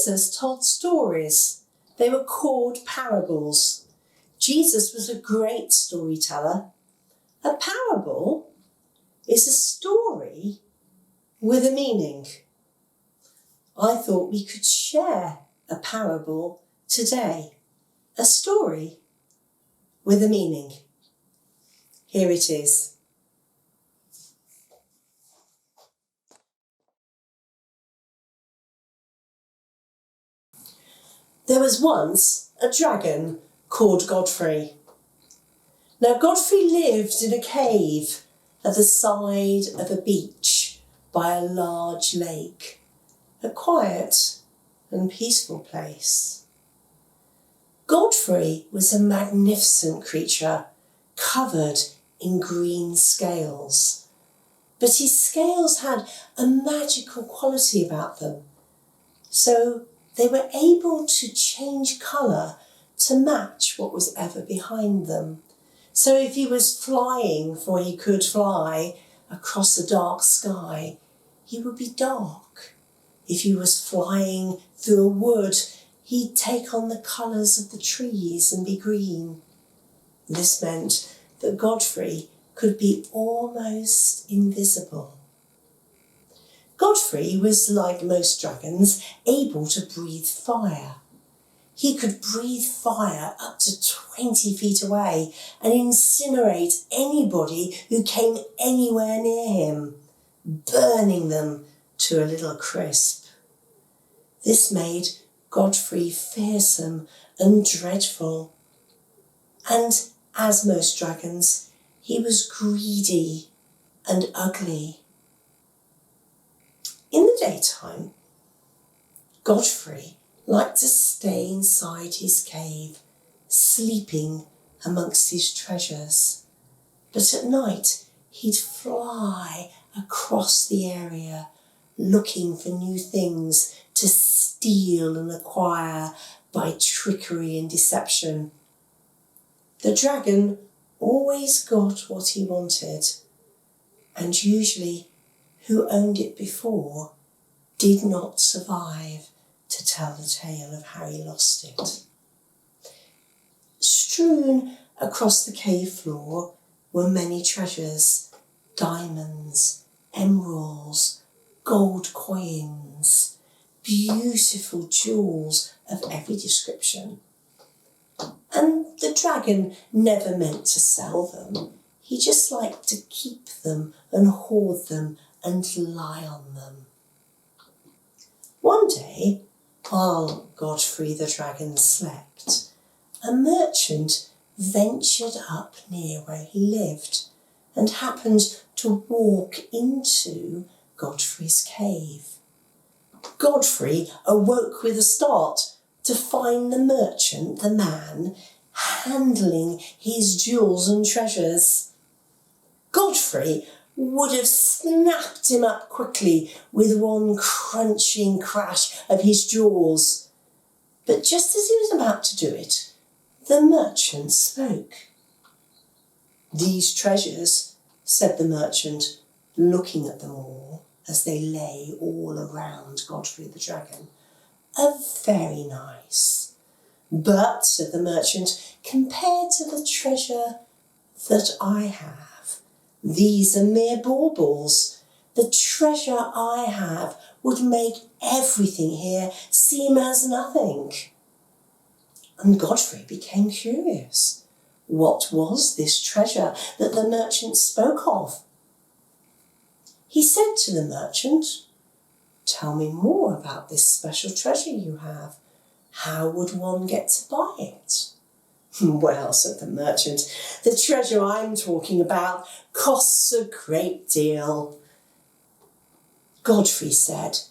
Jesus told stories. They were called parables. Jesus was a great storyteller. A parable is a story with a meaning. I thought we could share a parable today. A story with a meaning. Here it is. There was once a dragon called Godfrey. Now Godfrey lived in a cave at the side of a beach by a large lake, a quiet and peaceful place. Godfrey was a magnificent creature covered in green scales, but his scales had a magical quality about them, so they were able to change colour to match what was ever behind them. So if he was flying, for he could fly, across a dark sky, he would be dark. If he was flying through a wood, he'd take on the colours of the trees and be green. This meant that Godfrey could be almost invisible. Godfrey was, like most dragons, able to breathe fire. He could breathe fire up to 20 feet away and incinerate anybody who came anywhere near him, burning them to a little crisp. This made Godfrey fearsome and dreadful. And as most dragons, he was greedy and ugly. In the daytime, Godfrey liked to stay inside his cave, sleeping amongst his treasures. But at night, he'd fly across the area, looking for new things to steal and acquire by trickery and deception. The dragon always got what he wanted, and usually who owned it before did not survive to tell the tale of how he lost it. Strewn across the cave floor were many treasures: diamonds, emeralds, gold coins, beautiful jewels of every description. And the dragon never meant to sell them. He just liked to keep them and hoard them and lie on them. One day, while Godfrey the Dragon slept, a merchant ventured up near where he lived and happened to walk into Godfrey's cave. Godfrey awoke with a start to find the merchant, the man, handling his jewels and treasures. Godfrey would have snapped him up quickly with one crunching crash of his jaws. But just as he was about to do it, the merchant spoke. "These treasures," said the merchant, looking at them all as they lay all around Godfrey the Dragon, "are very nice. But," said the merchant, "compared to the treasure that I have, these are mere baubles. The treasure I have would make everything here seem as nothing." And Godfrey became curious. What was this treasure that the merchant spoke of? He said to the merchant, "Tell me more about this special treasure you have. How would one get to buy it?" "Well," said the merchant, "the treasure I'm talking about costs a great deal." Godfrey said,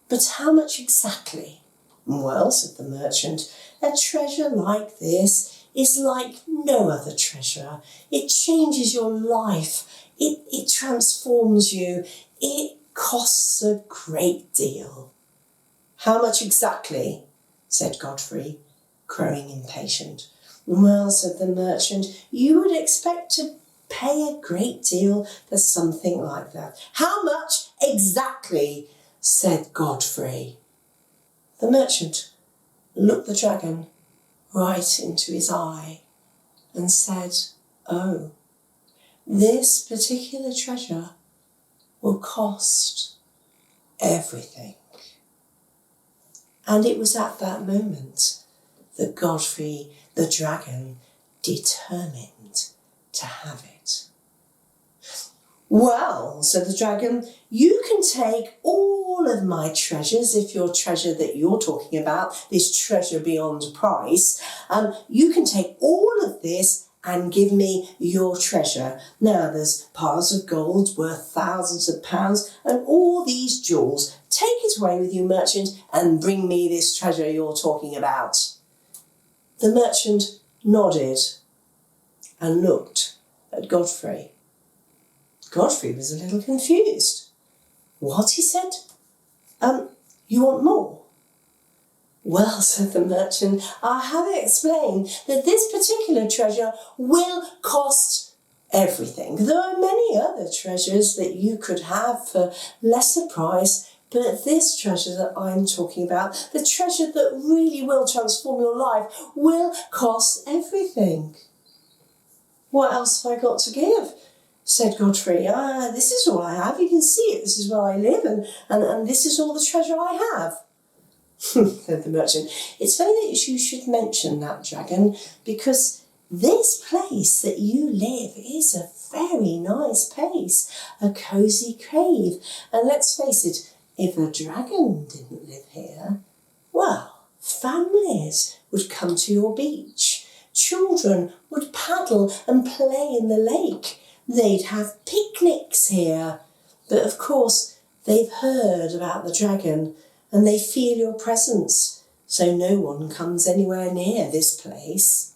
"But how much exactly?" "Well," said the merchant, "a treasure like this is like no other treasure. It changes your life. It transforms you. It costs a great deal." "How much exactly?" said Godfrey, growing impatient. "Well," said the merchant, "you would expect to pay a great deal for something like that." "How much exactly?" said Godfrey. The merchant looked the dragon right into his eye and said, "Oh, this particular treasure will cost everything." And it was at that moment that Godfrey the Dragon determined to have it. "Well," said the dragon, "you can take all of my treasures, if your treasure that you're talking about, this treasure beyond price, you can take all of this and give me your treasure. Now there's piles of gold worth thousands of pounds and all these jewels. Take it away with you, merchant, and bring me this treasure you're talking about." The merchant nodded and looked at Godfrey. Godfrey was a little confused. "What?" he said. You want more?" "Well," said the merchant, "I have explained that this particular treasure will cost everything. There are many other treasures that you could have for lesser price, but this treasure that I'm talking about, the treasure that really will transform your life, will cost everything." "What else have I got to give?" said Godfrey. "This is all I have. You can see it. This is where I live, and this is all the treasure I have." Said the merchant. "It's funny that you should mention that, dragon, because this place that you live is a very nice place, a cosy cave. And let's face it, if a dragon didn't live here, well, families would come to your beach. Children would paddle and play in the lake. They'd have picnics here. But of course, they've heard about the dragon and they feel your presence, so no one comes anywhere near this place."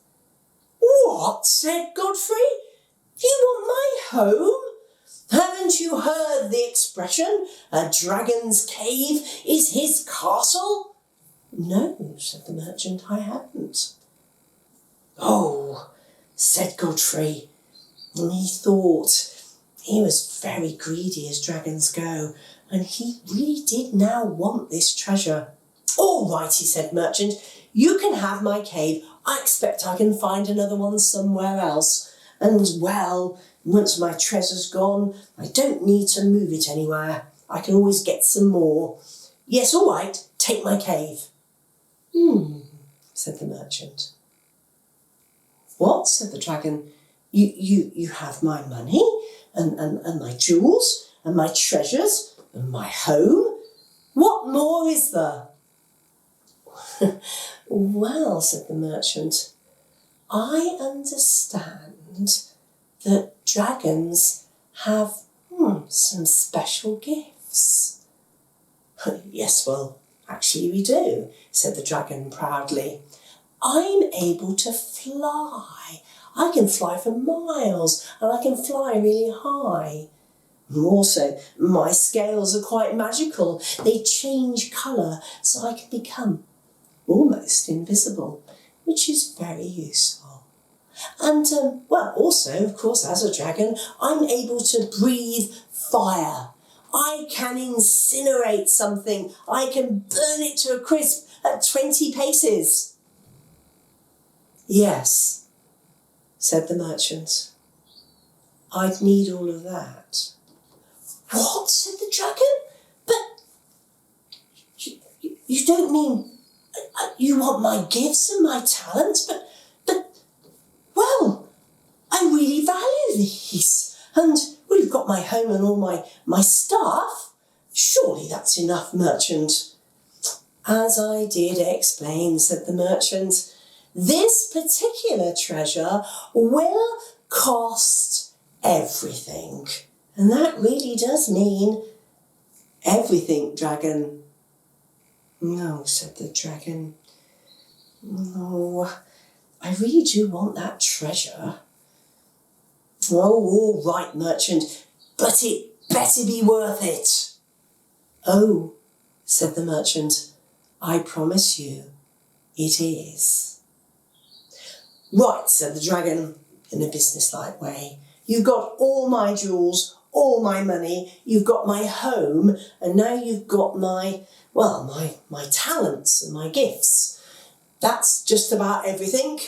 "What?" said Godfrey. "You want my home? Haven't you heard the expression, a dragon's cave is his castle?" "No," said the merchant, "I haven't." "Oh," said Godfrey. And he thought he was very greedy as dragons go, and he really did now want this treasure. "All right," he said, "merchant, you can have my cave. I expect I can find another one somewhere else. And, well, once my treasure's gone, I don't need to move it anywhere. I can always get some more. Yes, all right, take my cave." Said the merchant. "What?" said the dragon. You have my money and my jewels and my treasures and my home. What more is there?" "Well," said the merchant, "I understand that dragons have some special gifts." "Yes, well, actually we do," said the dragon proudly. "I'm able to fly. I can fly for miles and I can fly really high. Also, my scales are quite magical. They change colour so I can become almost invisible, which is very useful. And, also, of course, as a dragon, I'm able to breathe fire. I can incinerate something. I can burn it to a crisp at 20 paces. "Yes," said the merchant, "I'd need all of that." "What?" said the dragon. "But you don't mean you want my gifts and my talents, but well, I really value these. And well, you've got my home and all my stuff. Surely that's enough, merchant." "As I did explain," said the merchant, "this particular treasure will cost everything. And that really does mean everything, dragon." "No," said the dragon. "No, I really do want that treasure." "Oh, all right, merchant, but it better be worth it." "Oh," said the merchant, "I promise you it is." "Right," said the dragon in a businesslike way. "You've got all my jewels, all my money, you've got my home, and now you've got my talents and my gifts. That's just about everything."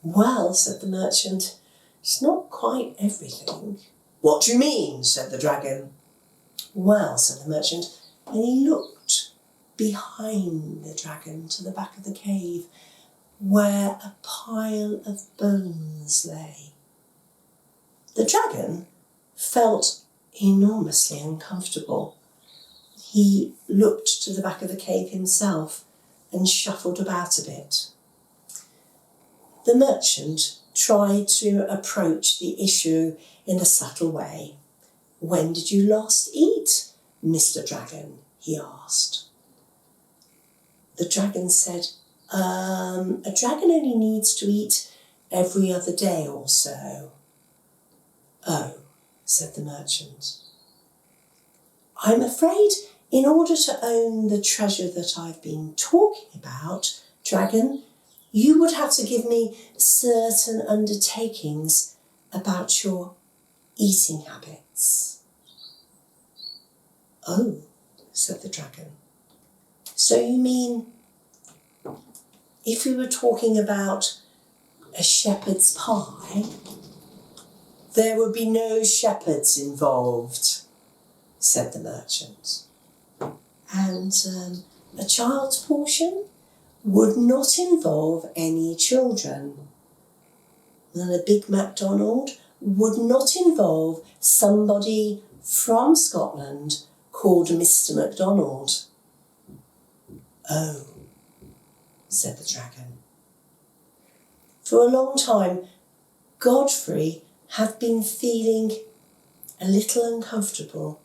"Well," said the merchant, "it's not quite everything." "What do you mean?" said the dragon. "Well," said the merchant, and he looked behind the dragon to the back of the cave, where a pile of bones lay. The dragon felt enormously uncomfortable. He looked to the back of the cave himself and shuffled about a bit. The merchant tried to approach the issue in a subtle way. "When did you last eat, Mr. Dragon?" he asked. The dragon said, "A dragon only needs to eat every other day or so." "Oh," said the merchant. "I'm afraid in order to own the treasure that I've been talking about, dragon, you would have to give me certain undertakings about your eating habits." "Oh," said the dragon. "So you mean if we were talking about a shepherd's pie, there would be no shepherds involved," said the merchant. "And a child's portion would not involve any children. And a Big MacDonald would not involve somebody from Scotland called Mr. MacDonald." "Oh," said the dragon. For a long time, Godfrey had been feeling a little uncomfortable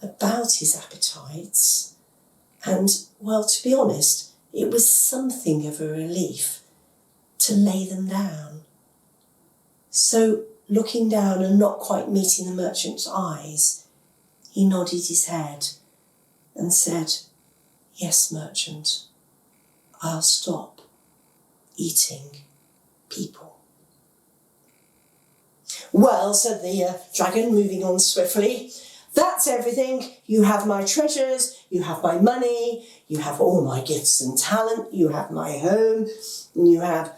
about his appetites, and, well, to be honest, it was something of a relief to lay them down. So, looking down and not quite meeting the merchant's eyes, he nodded his head and said, "Yes, merchant, I'll stop eating people." "Well," said the dragon, moving on swiftly, "that's everything. You have my treasures, you have my money, you have all my gifts and talent, you have my home, and you have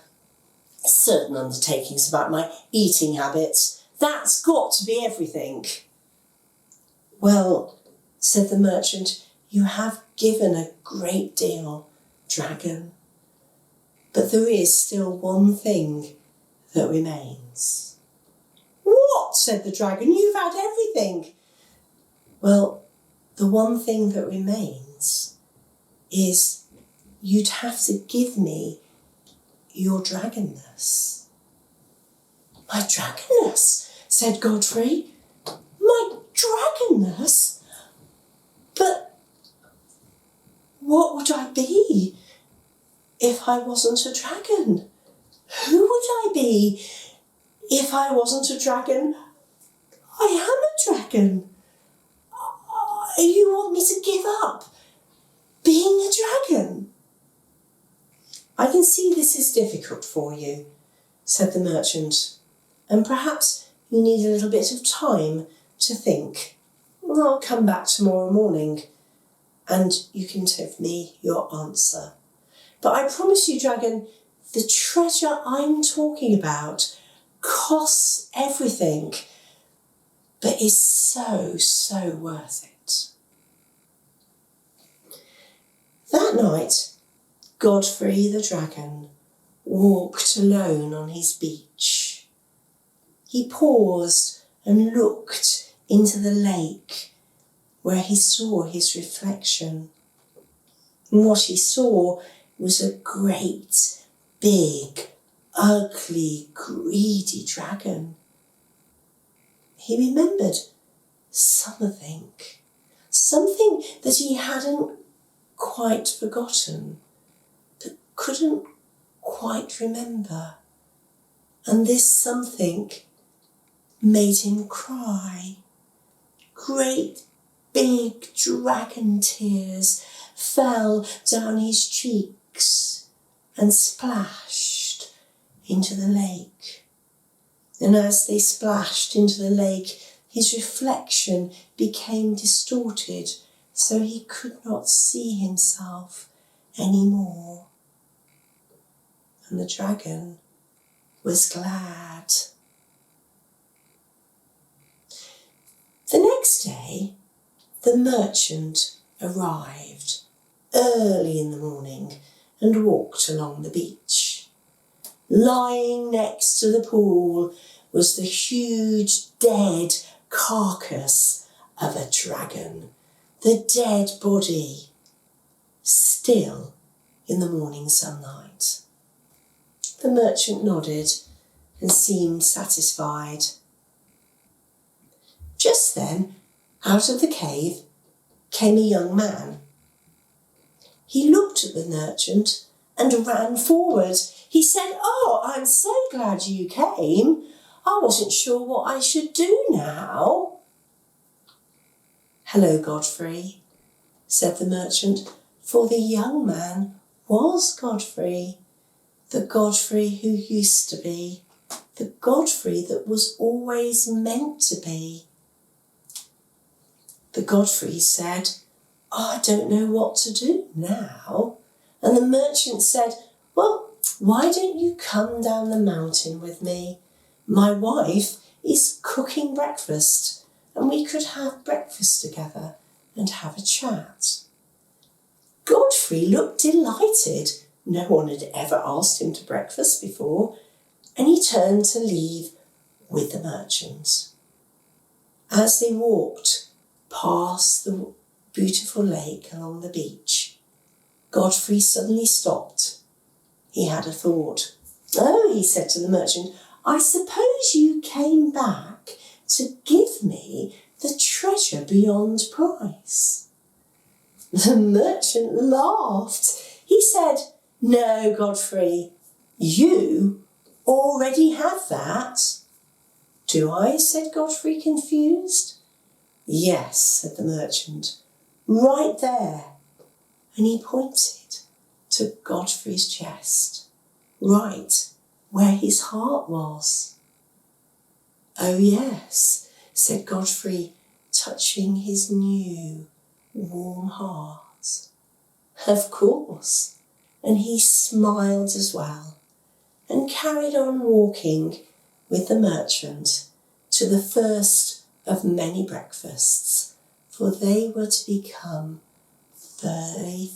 certain undertakings about my eating habits. That's got to be everything." "Well," said the merchant, "you have given a great deal, dragon, but there is still one thing that remains." "What?" said the dragon. "You've had everything." "Well, the one thing that remains is you'd have to give me your dragonness." "My dragonness?" said Godfrey. "My dragonness? But what would I be if I wasn't a dragon? Who would I be if I wasn't a dragon? I am a dragon. You want me to give up being a dragon?" "I can see this is difficult for you," said the merchant, "and perhaps you need a little bit of time to think. I'll come back tomorrow morning and you can give me your answer. But I promise you, dragon, the treasure I'm talking about costs everything, but is so, so worth it." That night, Godfrey the Dragon walked alone on his beach. He paused and looked into the lake where he saw his reflection. And what he saw was a great, big, ugly, greedy dragon. He remembered something that he hadn't quite forgotten, but couldn't quite remember. And this something made him cry. Great big dragon tears fell down his cheeks and splashed into the lake. And as they splashed into the lake, his reflection became distorted, so he could not see himself anymore. And the dragon was glad. The next day, the merchant arrived early in the morning and walked along the beach. Lying next to the pool was the huge dead carcass of a dragon, the dead body, still in the morning sunlight. The merchant nodded and seemed satisfied. Just then, out of the cave came a young man. He looked at the merchant and ran forward. He said, "Oh, I'm so glad you came. I wasn't sure what I should do now." "Hello, Godfrey," said the merchant, for the young man was Godfrey, the Godfrey who used to be, the Godfrey that was always meant to be. The Godfrey said, "I don't know what to do now." And the merchant said, "Well, why don't you come down the mountain with me? My wife is cooking breakfast, and we could have breakfast together and have a chat." Godfrey looked delighted. No one had ever asked him to breakfast before, and he turned to leave with the merchant. As they walked past the beautiful lake along the beach, Godfrey suddenly stopped. He had a thought. "Oh," he said to the merchant, "I suppose you came back to give me the treasure beyond price." The merchant laughed. He said, "No, Godfrey, you already have that." "Do I?" said Godfrey, confused. "Yes," said the merchant, "right there." And he pointed to Godfrey's chest, right where his heart was. "Oh yes," said Godfrey, touching his new warm heart. "Of course." And he smiled as well and carried on walking with the merchant to the first of many breakfasts, for they were to become very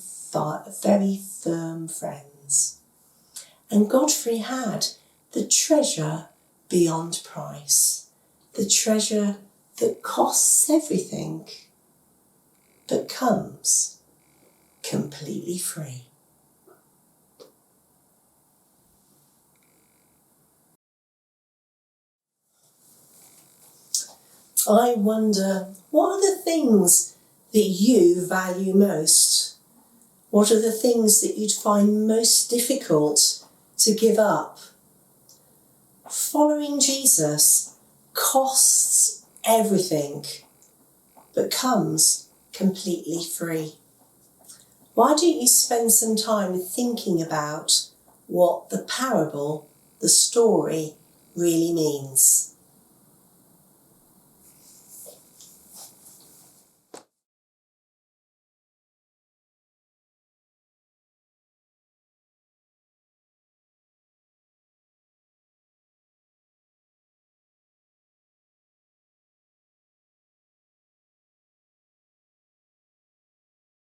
firm friends. And Godfrey had the treasure beyond price, the treasure that costs everything, but comes completely free. I wonder, what are the things that you value most? What are the things that you'd find most difficult to give up? Following Jesus costs everything, but comes completely free. Why don't you spend some time thinking about what the parable, the story, really means?